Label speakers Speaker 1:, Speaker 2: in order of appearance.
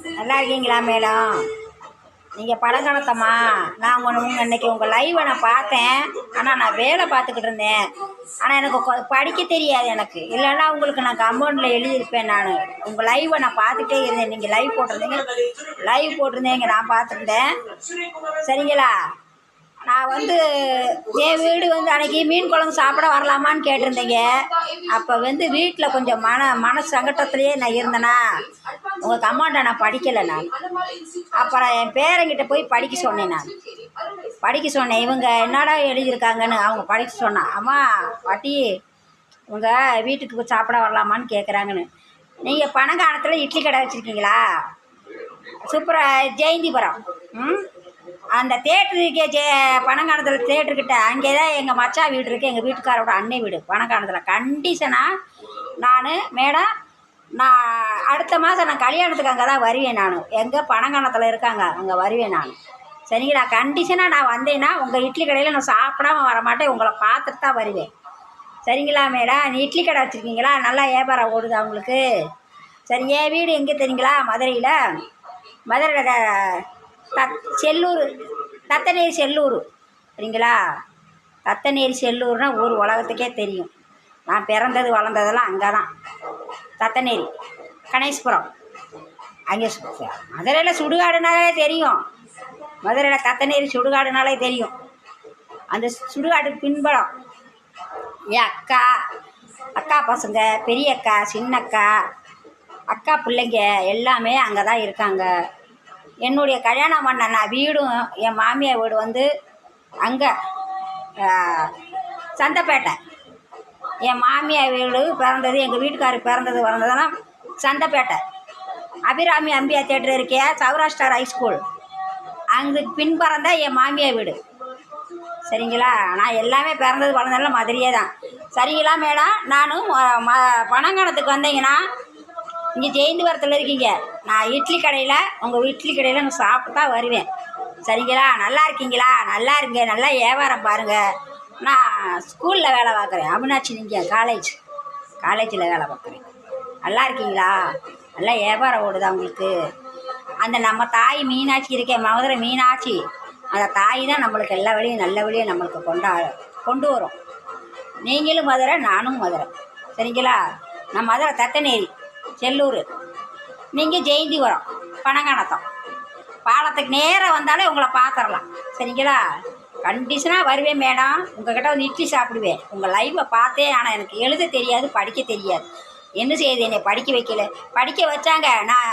Speaker 1: நல்லா இருக்கீங்களா மேடம்? நீங்கள் பழங்கணத்தம்மா? நான் இன்னைக்கு உங்கள் லைவை நான் பார்த்தேன். ஆனால் நான் வேலை பார்த்துக்கிட்டு இருந்தேன். ஆனால் எனக்கு படிக்க தெரியாது எனக்கு. இல்லைன்னா உங்களுக்கு நான் கம்பௌண்டில் எழுதியிருப்பேன். நான் உங்கள் லைவை நான் பார்த்துட்டே இருந்தேன். நீங்கள் லைவ் போட்டிருந்தீங்க, நான் பார்த்துருந்தேன். சரிங்களா? நான் என் வீடு அன்றைக்கி மீன் குழம்பு சாப்பிட வரலாமான்னு கேட்டிருந்தீங்க. அப்போ வீட்டில் கொஞ்சம் மன சங்கடத்துலேயே நான் இருந்தேனா, உங்கள் கம்மாண்டை நான் படிக்கலை. நான் அப்புறம் என் பேரங்கிட்ட போய் படிக்க சொன்னேன். இவங்க என்னடா எழுதியிருக்காங்கன்னு அவங்க படிக்க சொன்னான். அம்மா பாட்டி, உங்கள் வீட்டுக்கு சாப்பிட வரலாமான்னு கேட்குறாங்கன்னு. நீங்கள் பனங்கானத்தில் இட்லி கடை வச்சுருக்கீங்களா? சூப்பராக ஜெயந்திபுரம். அந்த தேட்டருக்கு பனங்கானத்தில் தேட்டருக்கிட்ட அங்கே தான் எங்கள் மச்சா வீடு இருக்குது. எங்கள் வீட்டுக்காரோட அன்னை வீடு பனங்கானத்தில். கண்டிஷனாக மேடம், நான் அடுத்த மாதம் நான் கல்யாணத்துக்கு அங்கே தான் வருவேன். நான் எங்கே பனங்கானத்தில் இருக்காங்க, அங்கே வருவேன் நான். சரிங்களா? கண்டிஷனாக நான் வந்தேன்னா உங்கள் இட்லி கடையில் நான் சாப்பிடாமல் வரமாட்டேன். உங்களை பார்த்துட்டு தான் வருவேன். சரிங்களா மேடம்? நீ இட்லி கடை வச்சுருக்கீங்களா? நல்லா வியாபாரம் ஓடுதா உங்களுக்கு? சரி, என் வீடு எங்கே தெரியுங்களா? மதுரையில் செல்லூர், தத்தநேரி செல்லூர். சரிங்களா? தத்தநேரி செல்லூர்னா ஊர் உலகத்துக்கே தெரியும். நான் பிறந்தது வளர்ந்ததெல்லாம் அங்கே தான். தத்தநேரி கணேஷ்புரம். அங்கே மதுரையில் சுடுகாடுனாலே தெரியும். மதுரையில் தத்தநேரி சுடுகாடுனாலே தெரியும். அந்த சுடுகாட்டுக்கு பின்பலம் என் அக்கா பசங்க, பெரிய அக்கா, சின்னக்கா, அக்கா பிள்ளைங்க எல்லாமே அங்கே தான் இருக்காங்க. என்னுடைய கல்யாணம் பண்ண நான் வீடும் என் மாமியார் வீடு அங்கே சந்தைப்பேட்டை. என் மாமியார் வீடு பிறந்தது, எங்கள் வீட்டுக்காரர் பிறந்தது வளர்ந்ததெல்லாம் சந்தைப்பேட்டை. அபிராமி அம்பியா தேட்டர் இருக்கே, சௌராஷ்டிரா ஹைஸ்கூல், அங்கே பின்பறந்த என் மாமியார் வீடு. சரிங்களா? நான் எல்லாமே பிறந்தது வளர்ந்ததெல்லாம் மதுரையே தான். சரிங்களா மேடம்? நானும் பனங்கானத்துக்கு வந்தீங்கன்னா இங்கே ஜெயந்திபுரத்தில் இருக்கீங்க. நான் இட்லி கடையில், உங்கள் இட்லி கடையில் நான் சாப்பிட்டா வருவேன். சரிங்களா? நல்லா இருக்கீங்களா? நல்லா இருங்க. நல்லா வியாபாரம் பாருங்கள். நான் ஸ்கூலில் வேலை பார்க்குறேன். அவினாட்சி நீங்கள் காலேஜில் வேலை பார்க்குறேன். நல்லா இருக்கீங்களா? நல்லா வியாபாரம் ஓடுதா உங்களுக்கு? அந்த நம்ம தாய் மீனாட்சி இருக்கேன், மதுரை மீனாட்சி. அந்த தாய் தான் நம்மளுக்கு எல்லா வழியும் நல்ல வழியும் நம்மளுக்கு கொண்டு வரும். நீங்களும் மதுரை, நானும் மதுரை. சரிங்களா? நான் மதுரை தத்தநேரி செல்லூர், நீங்கள் ஜெயந்திபுரம் பனங்கானத்தம். பாலத்துக்கு நேராக வந்தாலே உங்களை பார்த்துடலாம். சரிங்களா? கண்டிஷனாக வருவேன் மேடம். உங்கள்கிட்ட இட்லி சாப்பிடுவேன். உங்கள் லைவை பார்த்தேன். ஆனால் எனக்கு எழுத தெரியாது, படிக்க தெரியாது. என்ன செய்யுது? என்னை படிக்க வைக்கல. படிக்க வச்சாங்க. நான்